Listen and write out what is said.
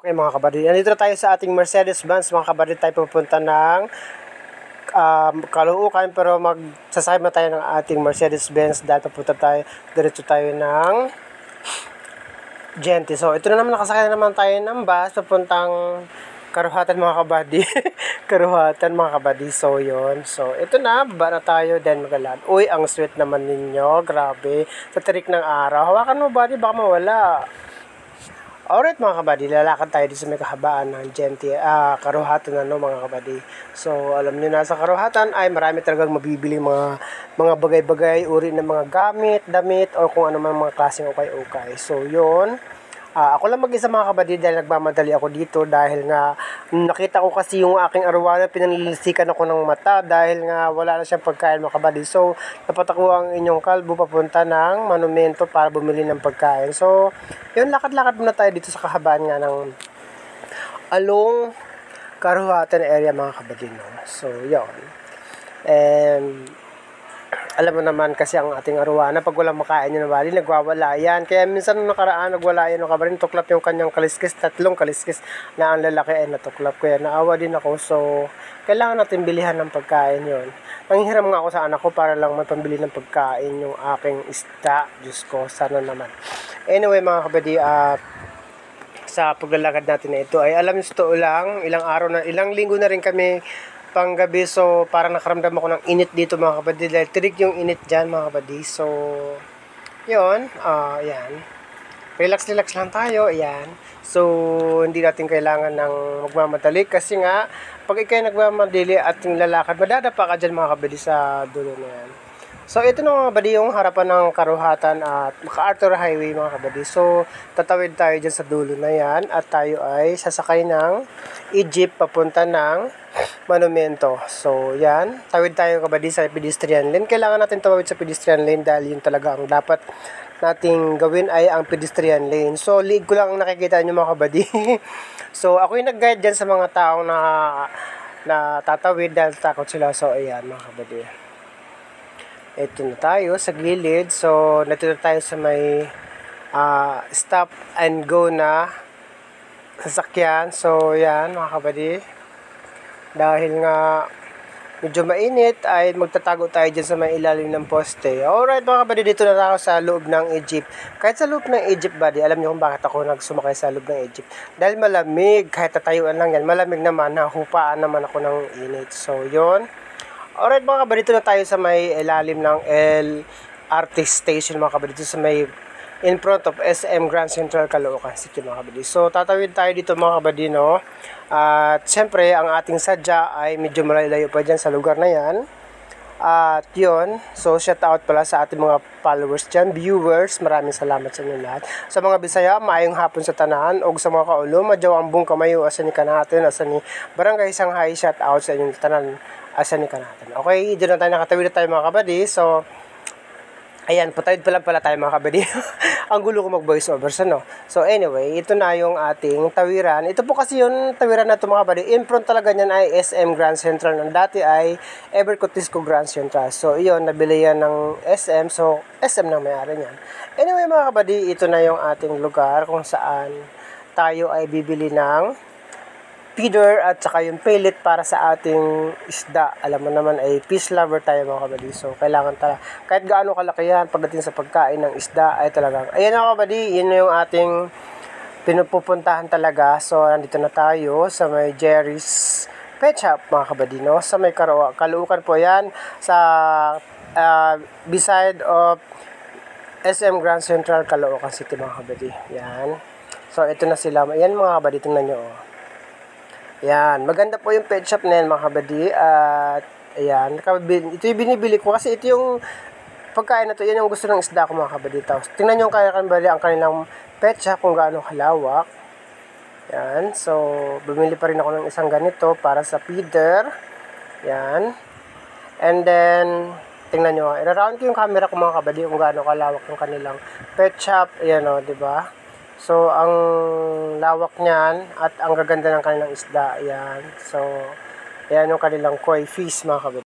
Okay mga kabady, nandito tayo sa ating Mercedes-Benz mga kabady. Tayo pupunta ng Caloocan, pero magsasakay na tayo ng ating Mercedes-Benz dahil papunta tayo, diretso tayo ng Gente. So ito na naman, nakasakay na naman tayo ng bus papuntang Karuhatan mga kabady. Karuhatan mga kabady. So yun, so ito na, baba na tayo, then magalan. Uy, ang sweet naman ninyo, grabe, sa tirik ng araw. Hawakan mo buddy, baka mawala. Alright mga kabady, lalakad tayo dito sa may kahabaan ng Gente, Karuhatan mga kabady. So alam niyo na, sa Karuhatan ay marami talagang mabibili mga bagay-bagay, uri ng mga gamit, damit, o kung ano man mga klaseng ukay-ukay. So yun, ako lang mag-isa mga kabady dahil nagmamadali ako dito dahil nga nakita ko kasi yung aking arwana, pinanlilisikan ako ng mata dahil nga wala na siyang pagkain mga kabady. So napatako ang inyong kalbo papunta ng monumento para bumili ng pagkain. So yun, lakad-lakad muna tayo dito sa kahabaan nga ng along Karuhatan area mga kabady, no? So yun, and alam mo naman kasi ang ating arwana, pag walang makain yun na bali, nagwawala yan. Kaya minsan nung nakaraan, nagwala yan ng kabarin, tuklap yung kanyang kaliskis, 3 kaliskis na ang lalaki ay natuklap. Kaya naawa din ako, so kailangan natin bilihan ng pagkain yon. Nanghihiram nga ako sa anak ko para lang may pambili ng pagkain yung aking isda. Diyos ko, sana naman. Anyway mga kabady, sa paglalakad natin na ito ay alam nyo sa lang, ilang linggo na rin kami panggabi, so parang nakaramdam ako ng init dito mga kabady dahil tirik yung init dyan mga kabady. So yun, yan, relax lang tayo, yan. So hindi natin kailangan ng magmamadali kasi nga pag ikay nagmamadali at yung lalakad, madadapa ka dyan mga kabady sa dulo na yan. So ito na mga kabady yung harapan ng Karuhatan at MacArthur Highway mga kabady. So tatawid tayo dyan sa dulo na yan at tayo ay sasakay ng jeep papunta ng monumento. So yan, tawid tayo kabady sa pedestrian lane. Kailangan natin tawid sa pedestrian lane dahil yun talaga ang dapat nating gawin ay ang pedestrian lane. So lead ko lang ang nakikita nyo mga kabady. So ako yung nag-guide dyan sa mga taong na tatawid dahil takot sila. So ayan mga kabady, ito na tayo sa gilid. So natito tayo sa may stop and go na sasakyan. So yan mga kabady, dahil nga medyo mainit ay magtatago tayo dyan sa may ilalim ng poste. Alright mga kabady, dito na ako sa loob ng Egypt. Kahit sa loob ng Egypt buddy, alam niyo kung bakit ako nagsumakay sa loob ng Egypt? Dahil malamig, kahit tatayuan lang yan, malamig naman, hupaan naman ako ng init. So yun, alright mga kabady, dito na tayo sa may ilalim ng LRT station mga kabady, dito sa may in front of SM Grand Central Caloocan City mga kabady. So tatawid tayo dito mga kabady, no? At syempre ang ating sadya ay medyo malayo pa dyan sa lugar na yan. At yun, so shout out pala sa ating mga followers dyan, viewers, maraming salamat sa inyo lahat. Sa mga Bisaya, maayong hapon sa tanan, o sa mga kaulo, madyaw ang buong kamayo, asa ni kanatin, asa ni Barangay Shanghai, shout out sa inyong tanan, asa ni kanatin. Okay, dito na tayo, nakatawid na tayo mga kabady. So ayan, patawid pa lang pala tayo mga kabady. Ang gulo ko mag voice over sa, no? So anyway, ito na yung ating tawiran. Ito po kasi yung tawiran na ito mga kabady. In front talaga niyan ay SM Grand Central. Nang dati ay Evercotisco Grand Central. So iyon, nabili yan ng SM. So SM nang may-ari niyan. Anyway mga kabady, ito na yung ating lugar kung saan tayo ay bibili ng feeder at saka yung pellet para sa ating isda. Alam mo naman ay fish lover tayo mga kabady. So kailangan talaga, kahit gaano kalaki yan, pagdating sa pagkain ng isda ay talagang, ayan mga kabady, yun yung ating pinupupuntahan talaga. So nandito na tayo sa may Jerry's Pet Shop mga kabady, no? Sa may Caloocan po yan, sa beside of SM Grand Central Caloocan City mga kabady. Yan. So ito na sila. Ayan mga kabady, tingnan nyo. Yan, maganda po yung pet shop na yan mga kabady. At ayan, ito yung binibili ko kasi ito yung pagkain na to, yan yung gusto ng isda ko mga kabady. Tapos tingnan nyo ang kanilang pet shop kung gaano kalawak. Yan, so bumili pa rin ako ng isang ganito para sa feeder. Yan, and then tingnan nyo, i-round ko yung camera ko mga kabady kung gaano kalawak yung kanilang pet shop. Ayan o, diba? So, ang lawak niyan at ang gaganda ng kanilang isda. Ayan. So, ayan yung kanilang koi fish mga kabady.